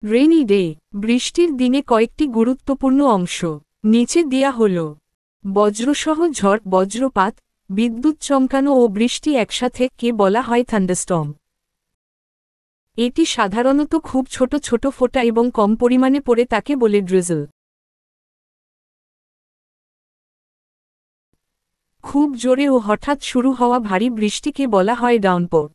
Rainy day, বৃষ্টির দিনে কয়েকটি গুরুত্বপূর্ণ অংশ নিচে দেয়া হল। বজ্রসহ ঝড়, বজ্রপাত, বিদ্যুৎ চমকানো ও বৃষ্টি একসাথে কে বলা হয় থান্ডারস্টর্ম। এটি সাধারণত খুব ছোট ছোট ফোঁটা এবং কম পরিমাণে পড়ে তাকে বলে ড্রিজল। খুব জোরে ও হঠাৎ শুরু হওয়া ভারী বৃষ্টিকে বলা হয় ডাউনপোর।